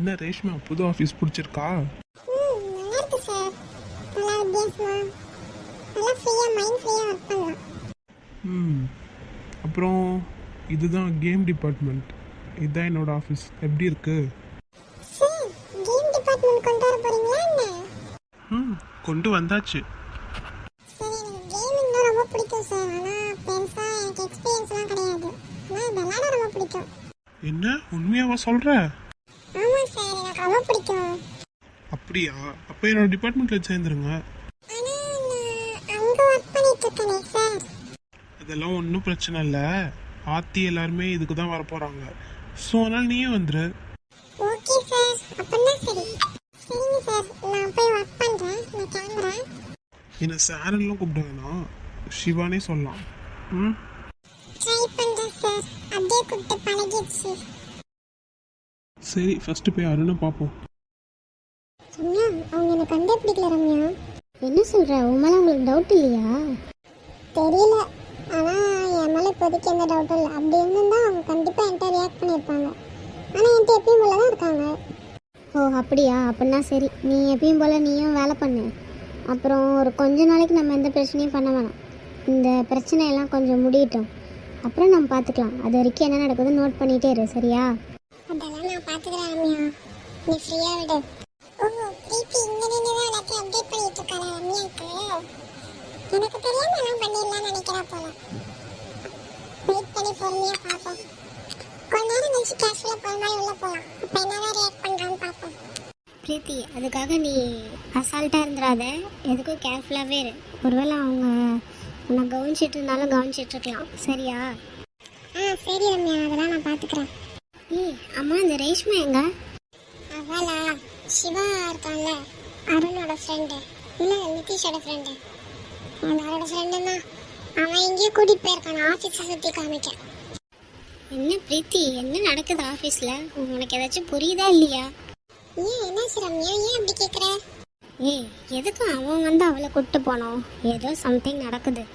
என்ன ரேஷ்மா, புது ஆஃபீஸ் பிடிச்சிருக்கா? நல்லா இருக்கு சார். நல்லா வித்தியாசமா, நல்லா ஃப்ரீயா மைண்ட் ஃப்ரீயா ஒர்க் பண்ணலாம். ம் அப்புறம் இதுதான் கேம் டிபார்ட்மெண்ட். இதுதான் என்னோட ஆஃபீஸ். எப்படி இருக்கு? சார், கேம் டிபார்ட்மெண்ட் கொண்டு வர போறீங்களா என்ன? ம் கொண்டு வந்தாச்சு. சரி, எனக்கு கேமிங் தான் ரொம்ப பிடிக்கும் சார். ஆனா பெருசா எனக்கு எக்ஸ்பீரியன்ஸ்லாம் கிடையாது. ஆனா விளையாட ரொம்ப பிடிக்கும். என்ன உண்மையாவா சொல்ற? ஆமா சார், எனக்கு ரொம்ப பிடிக்கும். அப்படியா? அப்போ என்னோட டிபார்ட்மெண்ட்டில் சேர்ந்துருங்க. ஆனா நான் அங்க ஒர்க் பண்ணிட்டு இருக்கேனே சார். அதெல்லாம் ஒன்றும் பிரச்சனை இல்லை. ஆத்தி எல்லாருமே இதுக்கு தான் வர போகிறாங்க. ஸோ அதனால் நீயே வந்துரு. ஓகே சார், அப்பன்னா சரி. சரிங்க சார், நான் போய் ஒர்க் பண்றேன். நான் கிளம்புறேன். என்னை சாரெல்லாம் கூப்பிட வேணாம், சிவானே சொல்லலாம். ம் ட்ரை பண்றேன் சார். அப்படியே கூப்பிட்டு பழகிடுச்சு. சரி, ஃபஸ்ட்டு போய் அருணை பார்ப்போம். ரம்யா, அவங்க எனக்கு கண்டே பிடிக்கல ரம்யா. என்ன சொல்ற? உன் மேல உங்களுக்கு டவுட் இல்லையா? தெரியல, ஆனா என் மேல இப்போதைக்கு எந்த டவுட்டும் இல்லை. அப்படி இருந்திருந்தா அவங்க கண்டிப்பா என்கிட்ட ரியாக்ட் பண்ணியிருப்பாங்க. ஆனா என்கிட்ட எப்பயும் போல தான் இருக்காங்க. ஓ அப்படியா? அப்படின்னா சரி, நீ எப்பயும் போல நீயும் வேலை பண்ணு. அப்புறம் ஒரு கொஞ்ச நாளைக்கு நம்ம எந்த பிரச்சனையும் பண்ண வேணாம். இந்த பிரச்சனையெல்லாம் கொஞ்சம் முடியட்டும், அப்புறம் நம்ம பார்த்துக்கலாம். அது வரைக்கும் என்ன நடக்குதுன்னு நோட் பண்ணிட்டே இரு, சரியா? அதெல்லாம் நான் பார்த்துக்கிறேன் ரம்யா, நீ ஃப்ரீயா விடு. ஓ பிரீத்தி, இங்க நின்று தான் எல்லாத்தையும் அப்டேட் பண்ணிட்டு இருக்காளா ரம்யாக்கு? எனக்கு தெரியாம எல்லாம் பண்ணிடலாம்னு நினைக்கிறா போல. வெயிட் பண்ணி பொறுமையா பார்ப்போம். கொஞ்ச நேரம் கழிச்சு கேஷுவலா போற மாதிரி உள்ள போகலாம். அப்ப என்னதான் ரியாக்ட் பண்றான்னு பார்ப்போம். பிரீத்தி, அதுக்காக நீ அசால்ட்டாக இருந்துடாத. எதுக்கும் கேர்ஃபுல்லாகவே இரு. ஒருவேளை அவங்க உன்னை கவனிச்சிட்டு இருந்தாலும் கவனிச்சிட்டு இருக்கலாம், சரியா? சரி ரம்யா, அதெல்லாம் நான் பார்த்துக்கிறேன். அம்மா, இந்த ரேஷ்மா எங்க? அவளா? சிவா இருக்கான்ல, அருணோட ஃப்ரெண்டு. இல்லை, நிதிஷோட ஃப்ரெண்டு. அவனோட ஃப்ரெண்டு தான். அவன் எங்கேயோ கூட்டிகிட்டு போயிருக்கான் ஆஃபீஸை சுற்றி காமிக்க. என்ன பிரீத்தி, என்ன நடக்குது ஆஃபீஸில்? உனக்கு ஏதாச்சும் புரியுதா இல்லையா? ஏன் என்னாச்சு ரம்யா, ஏன் அப்படி கேட்குற? எதுக்கும் அவன் வந்து அவளை கூப்பிட்டு போனோம். ஏதோ சம்திங் நடக்குது.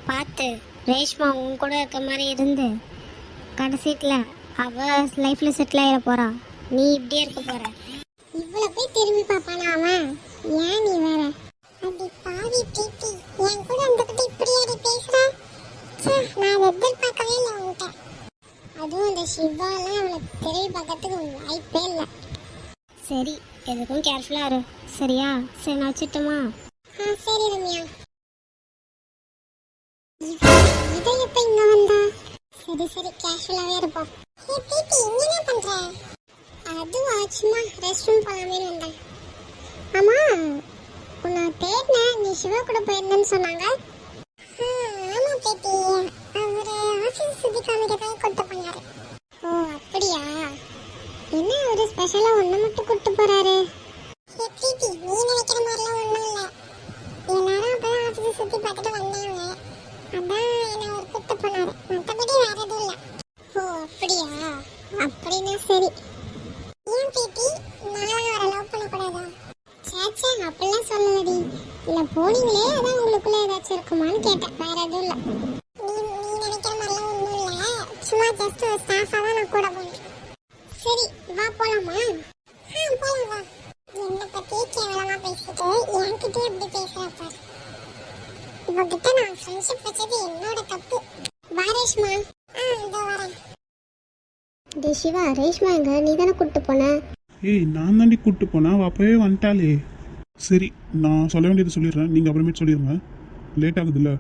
பார்த்து ரேஷ்மா உன் கூட இருக்க மாதிரி இருந்து கடைசியில் அவள் லைஃப்பில் செட்டில் ஆகிட போகிறா. நீ இப்படியே இருக்க போகிற. இவ்வளோ போய் திரும்பி பார்ப்பானா அவன்? ஏன் நீ வேற? அப்படி பாவி பிரீத்தி, என் கூட அந்த கிட்ட இப்படியாடி பேசுற? நான் எதிர்பார்க்கவே இல்லை உன்கிட்ட. அதுவும் அந்த சிவாலாம் அவளை திரும்பி பார்க்கறதுக்கு வாய்ப்பே இல்லை. சரி, எதுக்கும் கேர்ஃபுல்லாக இரு, சரியா? சரி, நான் வச்சுட்டுமா? சரி ரம்யா. இதை எப்போ இங்கே வந்தா? சரி சரி, கேஷுவலாகவே இருப்போம். பிரீத்தி, இங்கே என்ன பண்ணுற? அதுவா, சும்மா ரெஸ்ட் ரூம் போகலாமே வந்தேன். ஆமாம், உன்னை தேடினேன். நீ சிவா கூட போயிருந்தேன்னு சொன்னாங்க. ஆமாம் பிரீத்தி, அவர் ஆஃபீஸ் சுற்றி காமிக்கதான் கூட்டு போனார். ஓ அப்படியா? என்ன ஒரு ஸ்பெஷலாக ஒன்று மட்டும் கூட்டு போகிறாரு? பிரீத்தி, நீ நினைக்கிற மாதிரிலாம் ஒன்றும் இல்லை. எல்லாரும் அப்போ தான் ஆஃபீஸை சுற்றி பார்த்துட்டு வந்தாங்க. அதான் என்னை அவர் கூட்டு போனார். மற்றபடி வேறு எதுவும் இல்லை. ஓ அப்படியா? அப்படின்னா சரி. ஏன் பிரீத்தி, நான் அவரை லவ் பண்ணக்கூடாதா? சேச்சா, அப்படிலாம் சொல்லலடி. இல்லை போனீங்களே, அதான் உங்களுக்குள்ளே ஏதாச்சும் இருக்குமான்னு கேட்டேன், வேற எதுவும் இல்லை. நீ நினைக்கிற மாதிரிலாம் ஒன்றும் இல்லை. சும்மா ஜஸ்ட் ஒரு ஸ்டாஃபாக தான் நான் கூட போனேன். சரி, வா போலாமா? போலாம் வா. என்னை பற்றி கேவலமாக பேசிட்டு என்கிட்டே எப்படி பேசுகிறப்ப இவகிட்ட நான் ஃப்ரெண்ட்ஷிப் வச்சது என்னோட தப்பு. வா ரேஷ்மா. இதோ வரேன். டே சிவா, ரேஷ்மா எங்க? நீ தானே கூப்பிட்டு போன? ஏய், நான் தாண்டி கூப்பிட்டு போனேன். அவள் அப்போவே வந்துட்டாளே. சரி, நான் சொல்ல வேண்டியது சொல்லிடுறேன், நீங்கள் அப்புறமேட்டு சொல்லிடுங்க. லேட் ஆகுதுல்ல.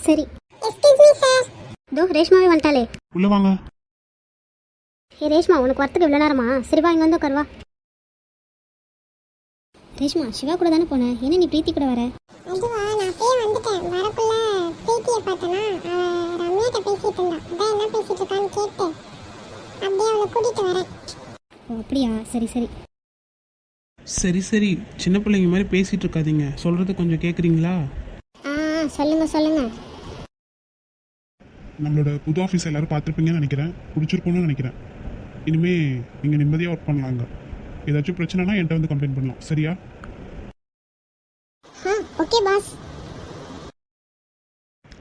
சரி. Excuse me sir. தோ ரேஷ்மாவே வந்துட்டாளே. உள்ளே வாங்க. ரேஷ்மா, உனக்கு வரத்துக்கு இவ்வளோ நேரமா? சரி வா, இங்கே வந்து உட்கார் வா. ரேஷ்மா, சிவா கூட தானே போனேன், என்ன நீ பிரீத்தி கூட வர? அதுவா, நான் அப்படியே வந்துட்டேன். வரக்குள்ள பிரீத்தியை பார்த்தேன்னா ரம்யாட்ட பேசிட்டு இருந்தா. அதான் என்ன பேசிட்டு இருக்கான்னு கேட்டு அப்படியே அவளை கூட்டிட்டு வரேன். ஓ அப்படியா? சரி சரி. சரி சரி, சின்ன பிள்ளைங்க மாதிரி பேசிகிட்டு இருக்காதீங்க. சொல்கிறது கொஞ்சம் கேட்குறீங்களா? சொல்லுங்க சொல்லுங்க. நம்மளோட புது ஆஃபீஸ் எல்லோரும் பார்த்துருப்பீங்கன்னு நினைக்கிறேன். பிடிச்சிருக்கோன்னு நினைக்கிறேன். இனிமேல் நீங்கள் நிம்மதியாக ஒர்க் பண்ணலாங்க. ஏதாச்சும் பிரச்சனைனா என்கிட்ட வந்து கம்ப்ளைண்ட் பண்ணலாம், சரியா? Okay boss.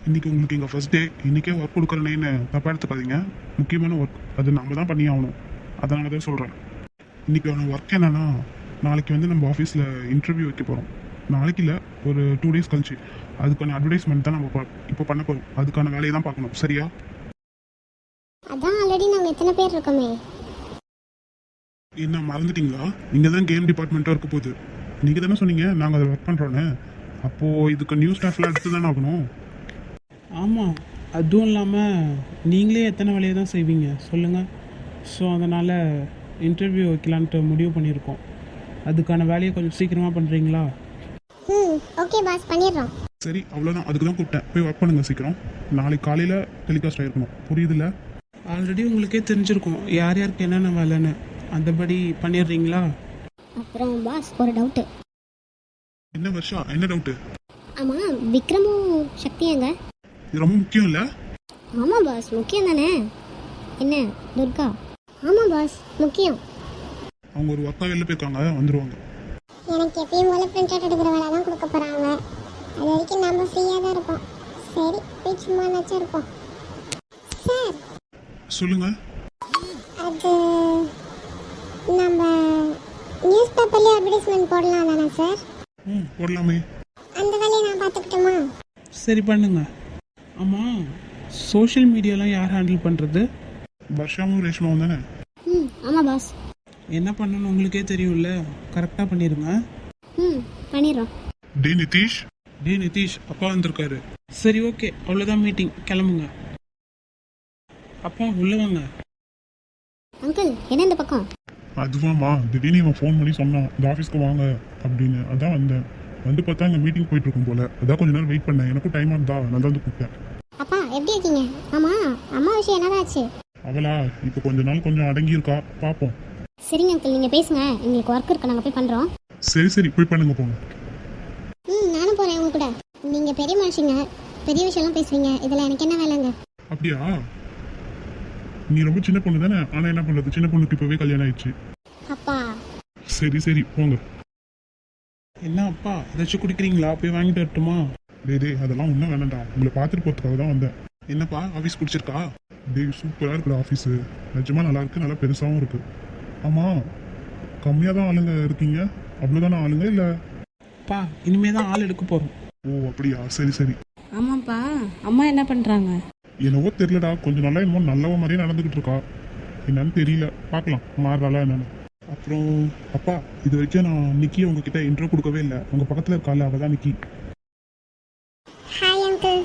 இன்றைக்கி உங்களுக்கு எங்கள் ஃபர்ஸ்ட் டே. இன்றைக்கே ஒர்க் கொடுக்குறேன்னு தப்பாக எடுத்துக்காதீங்க. முக்கியமான ஒர்க் அது நம்ம தான் பண்ணி ஆகணும். அதனால தான் சொல்கிறேன். இன்னைக்கான ஒர்க் என்னன்னா, நாளைக்கு வந்து நம்ம ஆஃபீஸில் இன்டர்வியூ வைக்க போகிறோம். நாளைக்கு இல்லை, ஒரு 2 days கழிச்சு. அதுக்கான அட்வர்டைஸ்மெண்ட் தான் நம்ம இப்போ பண்ண போகிறோம். அதுக்கான வேலையை தான் பார்க்கணும். சரியா? அதான் ஆல்ரெடி நாங்கள் எத்தனை பேர் இருக்கோமே. என்ன மறந்துட்டீங்களா? இங்கே தான் கேம் டிபார்ட்மெண்ட்டாக இருக்க போகுது. நீங்கள் தானே சொன்னீங்க நாங்கள் அதை ஒர்க் பண்ணுறோன்னு. அப்போது இதுக்கு நியூ ஸ்டாஃப்லாம் எடுத்து தானே ஆகணும். ஆமாம், அதுவும் இல்லாமல் நீங்களே எத்தனை வேலையை தான் செய்வீங்க சொல்லுங்கள். ஸோ அதனால் இன்டர்வியூ வைக்கலான்ட்டு முடிவு பண்ணியிருக்கோம். அதுக்கான வேலையை கொஞ்சம் சீக்கிரமாக பண்ணுறீங்களா? ஓகே பாஸ், பண்ணிடுறோம். சரி, அவ்வளோதான். அதுக்கு தான் கூப்பிட்டேன். போய் ஒர்க் பண்ணுங்க சீக்கிரம். நாளைக்கு காலையில் டெலிகாஸ்ட் ஆகிருக்கணும். புரியுதுல்ல? ஆல்ரெடி உங்களுக்கே தெரிஞ்சிருக்கும் யார் யாருக்கு என்னென்ன வேலைன்னு. அந்தபடி பண்ணிடுறீங்களா? அப்புறம் பாஸ், ஒரு டவுட்டு. என்ன வருஷா, என்ன டவுட்டு? ஆமாம், விக்ரமும் சக்தியாங்க? இது ரொம்ப முக்கியம் இல்லை? ஆமாம் பாஸ், முக்கியம் தானே. என்ன துர்கா? ஆமாம் பாஸ், முக்கியம். அவங்க ஒரு ஒர்க்காக வெளில போயிருக்காங்க, வந்துடுவாங்க. எனக்கு எப்பயும் போல பிரிண்ட் அவுட் எடுக்கிற வேலை தான் கொடுக்க போகிறாங்க. அது வரைக்கும் நம்ம ஃப்ரீயாக தான் இருப்போம். சரி, போய் சும்மா நச்சா இருப்போம். சார், சொல்லுங்க. அது நம்ம நியூஸ் பேப்பர்லேயே அட்வர்டைஸ்மெண்ட் போடலாம் தானே சார்? போடலாமே. அந்த வேலையை நான் பார்த்துக்கிட்டோமா? சரி பண்ணுங்க. ஆமாம், சோஷியல் மீடியாலாம் யார் ஹேண்டில் பண்ணுறது? வர்ஷாவும் ரேஷ்மாவும் தானே? ஆமாம் பாஸ். என்ன பண்ணணும்னு உங்களுக்கே தெரியும்ல, கரெக்டாக பண்ணிடுங்க. பண்ணிடுறோம். டே நிதிஷ். டே நிதிஷ், அப்பா வந்திருக்காரு. சரி ஓகே, அவ்வளோதான் மீட்டிங், கிளம்புங்க. அப்பா உள்ளே வாங்க. அங்கிள், என்ன இந்த பக்கம்? அதுவாம்மா, திடீர்னு இவன் ஃபோன் பண்ணி சொன்னான் இந்த ஆஃபீஸ்க்கு வாங்க அப்படின்னு. அதான் வந்தேன். வந்து பார்த்தா இங்கே மீட்டிங் போயிட்டு இருக்கும் போல. அதான் கொஞ்ச நேரம் வெயிட் பண்ணேன். எனக்கும் டைம் ஆகுதா, நான் தான் வந்து கூப்பிட்டேன். அப்பா எப்படி இருக்கீங்க? ஆமாம், அம்மா விஷயம் என்னதான் ஆச்சு? அவளா இப்போ கொஞ்ச நாள் கொஞ்சம் அடங்கியிருக்கா, பார்ப்போம். சரிங்க அங்கிள், நீங்கள் பேசுங்க. எங்களுக்கு ஒர்க் இருக்கு, நாங்கள் போய் பண்ணுறோம். சரி சரி, போய் பண்ணுங்க போங்க. நானும் போகிறேன் உங்க கூட. நீங்கள் பெரிய மனுஷங்க, பெரிய விஷயம்லாம் பேசுவீங்க. இதெல்லாம் எனக்கு என்ன வேலைங்க? அப்படியா? நீ ரொம்ப சின்ன பொண்ணு தானே. ஆனால் என்ன பண்ணுறது, சின்ன பொண்ணுக்கு இப்போவே கல்யாணம் ஆயிடுச்சு. அப்பா, சரி சரி, போங்க. என்ன அப்பா, ஏதாச்சும் குடிக்கிறீங்களா? போய் வாங்கிட்டு வரட்டுமா? டேய் அதெல்லாம் ஒன்றும் வேணாம்டா. உங்களை பார்த்துட்டு போகிறதுக்காக தான் வந்தேன். என்னப்பா, ஆஃபீஸ் பிடிச்சிருக்கா? டேய் சூப்பராக இருக்குடா ஆஃபீஸு. நிஜமாக நல்லா இருக்கு, நல்லா பெருசாகவும் இருக்கு. ஆமாம், கம்மியாக தான் ஆளுங்க இருக்கீங்க. அவ்வளோதானே ஆளுங்க இல்லை? அப்பா, இனிமே தான் ஆள் எடுக்க போகிறோம். ஓ அப்படியா, சரி சரி. ஆமாப்பா, அம்மா என்ன பண்ணுறாங்க? என்னவோ தெரியலடா, கொஞ்சம் நல்லா என்னமோ நல்லவ மாதிரியே நடந்துக்கிட்டு இருக்கா. என்னன்னு தெரியல, பார்க்கலாம் மாறுறாளா என்னன்னு. அப்புறம் அப்பா, இது வரைக்கும் நான் நிக்கி உங்ககிட்ட இன்ட்ரோ கொடுக்கவே இல்லை. உங்கள் பக்கத்தில் இருக்காள், அவள் தான் நிக்கி. Hi uncle.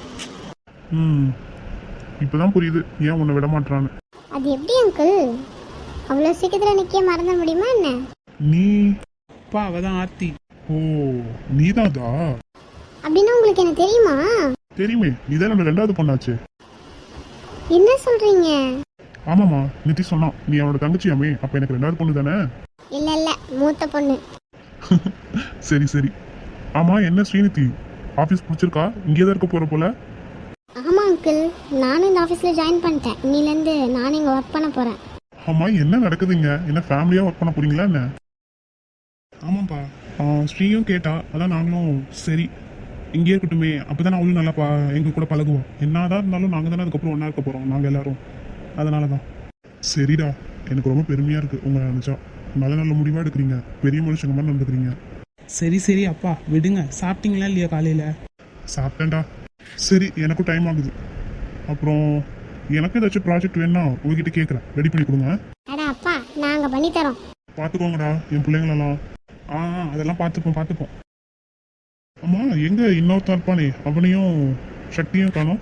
இப்போதான் புரியுது ஏன் உன்னை விட மாட்டான்னு. அது எப்படி அங்கிள்? அவ்வளோ சீக்கிரத்தில் நிற்க மறந்துட முடியுமா என்ன? நீ? அப்பா, அவள் தான் ஆர்த்தி. ஓ, நீதாதா? அப்படின்னா உங்களுக்கு என்ன தெரியுமா? தெரியுமே, நீதான் என்னோட 2வது பொண்ணாச்சு. என்ன சொல்கிறீங்க? ஆமாம்மா, நிதி சொன்னான் நீ அவனோட தங்கச்சியாமே. அப்போ எனக்கு 2வது பொண்ணு தானே? இல்லை இல்லை, மூத்த பொண்ணு. சரி சரி. ஆமாம், என்ன ஸ்ரீநிதி, ஆஃபீஸ் பிடிச்சிருக்கா? இங்கே தான் இருக்க போகிற போல. ஆமாம் அங்கிள், நானும் இந்த ஆஃபீஸில் ஜாயின் பண்ணிட்டேன். இன்னிலேருந்து நானும் இங்கே ஒர்க் பண்ண போகிறேன். ஆமாம், என்ன நடக்குதுங்க? என்ன ஃபேமிலியாக ஒர்க் பண்ண போறீங்களா என்ன? ஆமாம்ப்பா, ஸ்ரீயும் கேட்டா, அதான் நாங்களும் சரி இங்கே இருக்கட்டுமே, அப்போ தானே அவளும் நல்லா எங்கள் கூட பழகுவோம். என்னதான் இருந்தாலும் நாங்கள் தானே அதுக்கப்புறம் ஒன்றா இருக்க போகிறோம், நாங்கள் எல்லாரும். அதனால தான். சரிடா, எனக்கு ரொம்ப பெருமையாக இருக்குது உங்களை நினச்சா. நல்ல நல்ல முடிவாக எடுக்கிறீங்க, பெரிய மனுஷங்க மாதிரி நடந்துக்கிறீங்க. சரி சரி அப்பா, விடுங்க. சாப்பிட்டீங்களா இல்லையா காலையில்? சாப்பிட்டேன்டா. சரி, எனக்கும் டைம் ஆகுது. அப்புறம் எனக்கு ஏதாச்சும் ப்ராஜெக்ட் வேணும்னா உங்ககிட்ட கேட்குறேன், ரெடி பண்ணி கொடுங்க. அடா அப்பா, நாங்கள் பண்ணித்தரோம். பார்த்துக்கோங்கடா என் பிள்ளைங்களெல்லாம். அதெல்லாம் பார்த்துப்போம். அம்மா, எங்கே இன்னொருத்தன் இருப்பானே, அவனையும் சக்தியும் காணோம்.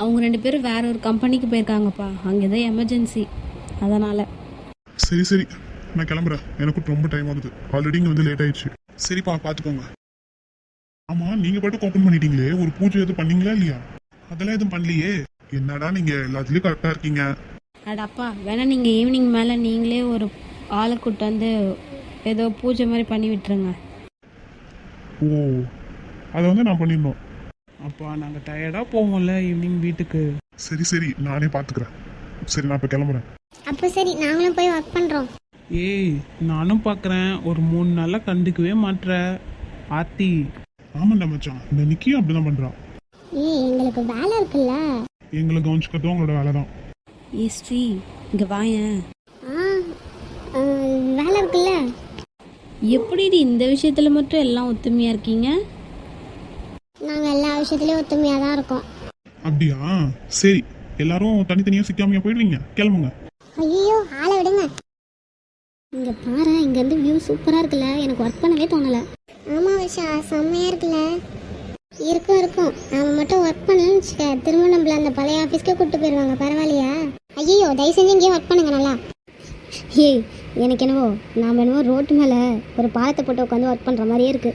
அவங்க 2 பேரும் வேற ஒரு கம்பெனிக்கு போயிருக்காங்கப்பா. அங்கே தான் எமர்ஜென்சி, அதனால். சரி சரி, நான் கிளம்புறேன். எனக்கும் ரொம்ப டைம் ஆகுது. ஆல்ரெடி இங்கே வந்து லேட் ஆயிடுச்சு. சரிப்பா, பார்த்துக்கோங்க. ஆமாம், நீங்கள் பாட்டு ஓப்பன் பண்ணிட்டீங்களே, ஒரு பூஜை எதுவும் பண்ணீங்களா இல்லையா? அதெல்லாம் எதுவும் பண்ணலையே. என்னடா நீங்கள் எல்லாத்துலேயும் கரெக்டாக இருக்கீங்க. அடப்பா, வேணா நீங்கள் ஈவினிங் மேலே நீங்களே ஒரு ஆளை கூட்டு வந்து ஏதோ பூஜை மாதிரி பண்ணி விட்டுருங்க. ஓ, அதை வந்து நான் பண்ணிடணும். அப்பா, நாங்கள் டயர்டாக போவோம்ல ஈவினிங் வீட்டுக்கு. சரி சரி, நானே பார்த்துக்கிறேன். சரி, நான் இப்போ கிளம்புறேன். அப்போ சரி, நாங்களும் போய் ஒர்க் பண்ணுறோம். ஏய், நானும் பார்க்குறேன், ஒரு 3 நாளாக கண்டுக்கவே மாட்ற ஆர்த்தி. ஆமாண்டா மச்சான், இந்த நிக்கியும் அப்படி தான் பண்ணுறான். ஏய், எங்களுக்கு வேலை இருக்குல்ல. எங்களை கவனிச்சுக்கிறதும் உங்களோட வேலை தான். ஏ ஸ்ரீ, இங்கே வாயேன். வேலை எப்படிடி இந்த விஷயத்துல மட்டும் எல்லாம் ஒத்துமையா இருக்கீங்க? நாங்கள் எல்லா விஷயத்துலேயும் ஒத்துமையாக தான் இருக்கோம். அப்படியா? சரி, எல்லாரும் தனித்தனியா சிக்காமையா போயிடுவீங்க, கிளம்புங்க. ஐயோ ஆளை விடுங்க. இங்க பாரு, இங்க இருந்து வியூ சூப்பரா இருக்குல்ல, எனக்கு ஒர்க் பண்ணவே தோணல. ஆமாம் விஷா, செம்மையாக இருக்குல்ல. இருக்கும் இருக்கும். அவன் மட்டும் ஒர்க் பண்ணலன்னு வச்சுக்க, திரும்ப நம்மள அந்த பழைய ஆஃபீஸ்க்கே கூப்பிட்டு போயிடுவாங்க. பரவாயில்லையா? ஐயோ தயவு செஞ்சு இங்கேயே ஒர்க் பண்ணுங்க நல்லா. ஏய், எனக்கு என்னவோ நாம என்னவோ ரோட்டு மேல ஒரு பாலத்தை போட்டு உட்காந்து ஒர்க் பண்ற மாதிரியே இருக்கு.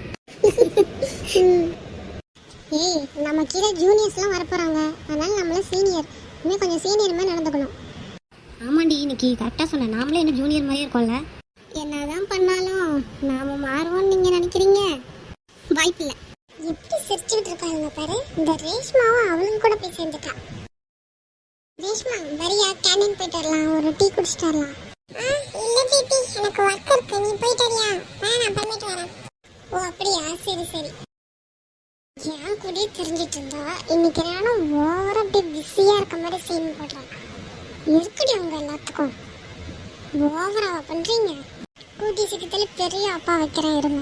ஏய், நம்ம கீழே ஜூனியர்ஸ்லாம் வரப்போகிறாங்க, அதனால நம்மள சீனியர், இன்னும் கொஞ்சம் சீனியர் மாதிரி நடந்துக்கணும். ஆமாண்டி, இன்னைக்கு கரெக்டா சொன்னேன். நாமளே என்ன ஜூனியர் மாதிரியே இருக்கோம்ல. என்னதான் பண்ணாலும் நாம மாறுவோம்னு நீங்கள் நினைக்கிறீங்க? வாய்ப்பில்லை. எப்படி சிரிச்சுக்கிட்டு இருக்காங்க பாரு. இந்த ரேஷ்மாவும் அவளும் கூட போய் சேர்ந்துட்டா. ரேஷ்மா வரியா, கேண்டீன் போயிட்டு வரலாம், ஒரு டீ குடிச்சிட்டு வரலாம். இல்ல தீதி, எனக்கு ஒர்க் இருக்கு, நீ போயிட்டு வரியா? நான் அப்புறமேட்டு வரேன். ஓ அப்படியா, சரி சரி. ஏன் கூட தெரிஞ்சிட்டு இருந்தா இன்னைக்கு நானும் ஓவரா அப்படியே பிஸியா இருக்க மாதிரி சீன் போடுறேன். இருக்குடி அவங்க எல்லாத்துக்கும் ஓவராவா பண்றீங்க. கூட்டி சீக்கிரத்துல பெரிய அப்பா வைக்கிறேன் இருங்க.